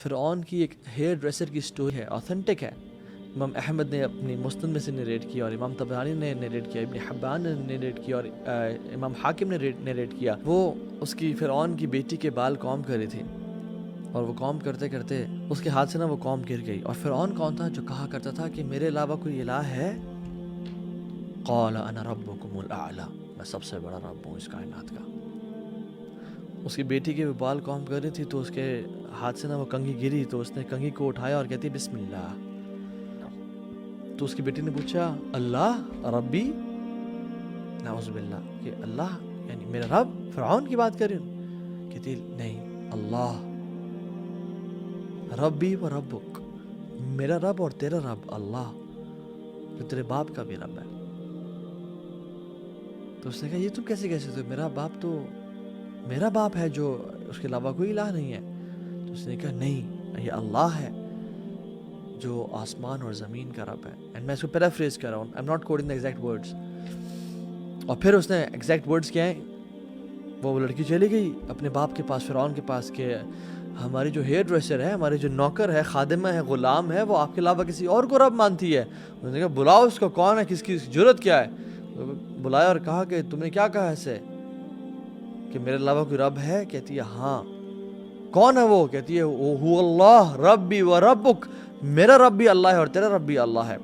فرعون کی ایک ہیئر ڈریسر کی سٹوری ہے، اوتھینٹک ہے. امام احمد نے اپنی مسند میں سے نریٹ کیا، اور امام طبرانی نے نریٹ کیا، ابن حبان نے نریٹ کیا، اور امام حاکم نے نریٹ کیا. وہ اس کی فرعون کی بیٹی کے بال کام کر رہی تھی، اور وہ کام کرتے کرتے اس کے ہاتھ سے نا وہ کام گر گئی. اور فرعون کون تھا؟ جو کہا کرتا تھا کہ میرے علاوہ کوئی الہ ہے؟ قال انا ربکم الاعلی، میں سب سے بڑا رب ہوں اس کائنات کا. اس کی بیٹی کے بال کام کر رہی تھی تو اس کے ہاتھ سے نا وہ کنگھی گری، تو اس نے کنگھی کو اٹھایا اور کہتی بسم اللہ. تو اس کی بیٹی نے پوچھا اللہ ربی، نعوذ باللہ، کہ اللہ یعنی میرا رب؟ فرعون کی بات کر رہی ہوں؟ کہتی نہیں، اللہ ربی و ربک، میرا رب اور تیرا رب اللہ، جو تیرے باپ کا بھی رب ہے. تو اس نے کہا یہ تم کیسے کہہ سکتے ہو؟ میرا باپ تو میرا باپ ہے، جو اس کے علاوہ کوئی الہ نہیں ہے. تو اس نے کہا نہیں، یہ اللہ ہے جو آسمان اور زمین کا رب ہے. اینڈ میں اس کو پیرافریز کر رہا ہوں، I'm not quoting the exact words. اور پھر اس نے ایگزیکٹ ورڈز کیا ہیں، وہ لڑکی چلی گئی اپنے باپ کے پاس، فرعون کے پاس، کہ ہماری جو ہیئر ڈریسر ہے، ہماری جو نوکر ہے، خادمہ ہے، غلام ہے، وہ آپ کے علاوہ کسی اور کو رب مانتی ہے. انہوں نے کہا بلاؤ اس کو، کون ہے، کس کی جرت کیا ہے؟ بلایا اور کہا کہ تم نے کیا کہا ایسے کہ میرے علاوہ کوئی رب ہے؟ کہتی ہے ہاں. کون ہے وہ؟ کہتی ہے هو اللہ ربی و ربک، میرا رب بھی اللہ ہے اور تیرا رب بھی اللہ ہے.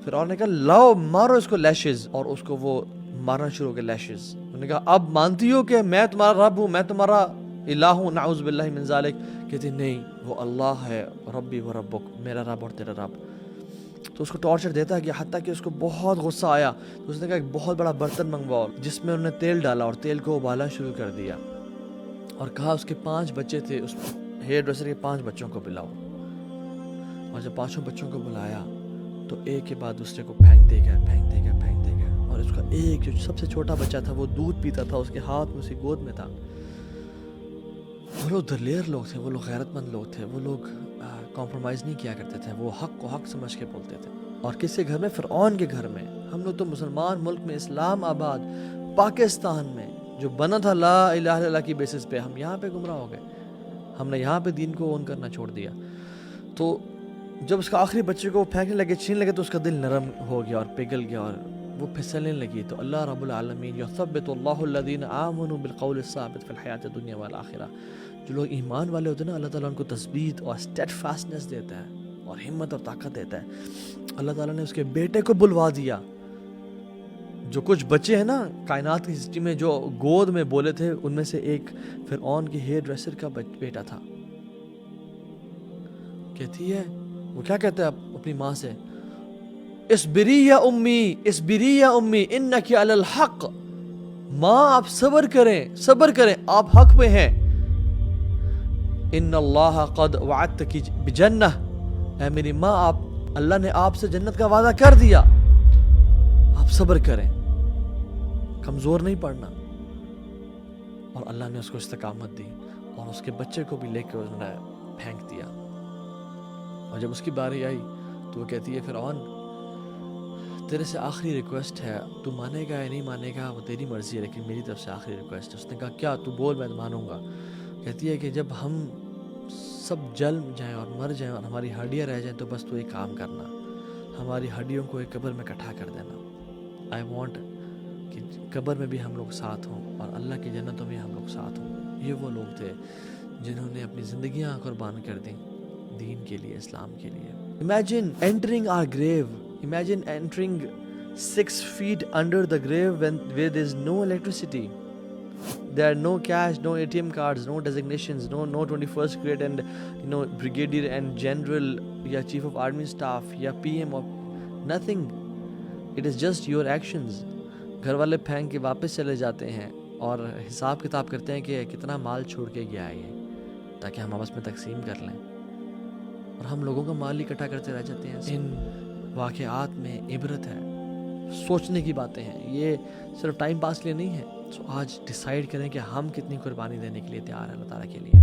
فرعون نے کہا لاؤ مارو اس کو لیشز، اور اس کو وہ مارنا شروع کے لیشز. انہوں نے کہا اب مانتی ہو کہ میں تمہارا رب ہوں، میں تمہارا الہ ہوں؟ نعوذ باللہ من ذالک. کہتی نہیں، وہ اللہ ہے ربی و ربک، میرا رب اور تیرا رب. تو اس کو ٹارچر دیتا گیا حتیٰ کہ اس کو بہت غصہ آیا. تو اس نے کہا ایک بہت بڑا برتن منگواؤ، جس میں انہوں نے تیل ڈالا اور تیل کو ابالنا شروع کر دیا، اور کہا اس کے 5 بچے تھے، اس ہیئر ڈریسر کے 5 بچوں کو بلاؤ. اور جب 5 بچوں کو بلایا تو ایک کے بعد دوسرے کو پھینکتے گئے. اور اس کا ایک جو سب سے چھوٹا بچہ تھا، وہ دودھ پیتا تھا، اس کے ہاتھ میں، اس کی گود میں تھا. وہ لوگ دلیر لوگ تھے، وہ لوگ غیرت مند لوگ تھے، وہ لوگ کمپرومائز نہیں کیا کرتے تھے، وہ حق کو حق سمجھ کے بولتے تھے. اور کس کے گھر میں؟ فرعون کے گھر میں. ہم لوگ تو مسلمان ملک میں، اسلام آباد پاکستان میں، جو بنا تھا لا الہ الا اللہ کی بیسس پہ، ہم یہاں پہ گمراہ ہو گئے. ہم نے یہاں پہ دین کو اون کرنا چھوڑ دیا. تو جب اس کا آخری بچے کو پھینکنے لگے، چھین لگے، تو اس کا دل نرم ہو گیا اور پگھل گیا اور وہ پھسلنے لگی. تو اللہ رب العالمین یثبت اللہ الذین آمنوا بالقول الثابت فی الحیات الدنیا والآخرہ، جو لوگ ایمان والے ہوتے ہیں نا، اللہ تعالیٰ ان کو تثبیت اور اسٹیڈ فاسٹنس دیتا ہے اور ہمت اور طاقت دیتا ہے. اللہ تعالیٰ نے اس کے بیٹے کو بلوا دیا. جو کچھ بچے ہیں نا کائنات کی ہسٹری میں جو گود میں بولے تھے، ان میں سے ایک فرعون کے ہیئر ڈریسر کا بیٹا تھا. کہتی ہے وہ کیا کہتا ہے اپنی ماں سے، اصبری یا امی، اصبری یا امی انکی علی الحق، ماں آپ صبر کریں، آپ حق پہ ہیں. ان اللہ قد وعدتک بجنہ، اے میری ماں، اللہ نے آپ سے جنت کا وعدہ کر دیا، آپ صبر کریں، کمزور نہیں پڑنا. اور اللہ نے اس کو استقامت دی، اور اس کے بچے کو بھی لے کے انہوں نے پھینک دیا. اور جب اس کی باری آئی تو وہ کہتی ہے فرعون، تیرے سے آخری ریکویسٹ ہے، تو مانے گا یا نہیں مانے گا وہ تیری مرضی ہے، لیکن میری طرف سے آخری ریکویسٹ ہے. اس نے کہا کیا؟ تو بول، میں مانوں گا. کہتی ہے کہ جب ہم سب جل جائیں اور مر جائیں اور ہماری ہڈیاں رہ جائیں، تو بس تو ایک کام کرنا، ہماری ہڈیوں کو ایک قبر میں اکٹھا کر دینا. آئی وانٹ کہ قبر میں بھی ہم لوگ ساتھ ہوں اور اللہ کی جنتوں میں ہم لوگ ساتھ ہوں. یہ وہ لوگ تھے جنہوں نے اپنی زندگیاں قربان کر دیں دین کے لیے، اسلام کے لیے. Imagine entering our grave. Imagine entering 6 feet under the grave where there is no electricity. There are no cash, no ATM cards, no designations, no 21st grade and brigadier and general ya chief of army staff ya PM or nothing. It is just your actions. گھر والے پھینک کے واپس چلے جاتے ہیں اور حساب کتاب کرتے ہیں کہ کتنا مال چھوڑ کے گیا ہے یہ، تاکہ ہم آپس میں تقسیم کر لیں، اور ہم لوگوں کا مال اکٹھا کرتے رہ جاتے ہیں. ان واقعات میں عبرت ہے، سوچنے کی باتیں ہیں، یہ صرف ٹائم پاس کے لیے نہیں ہے. سو آج ڈیسائیڈ کریں کہ ہم کتنی قربانی دینے کے لیے تیار ہیں اللہ تعالیٰ کے لیے.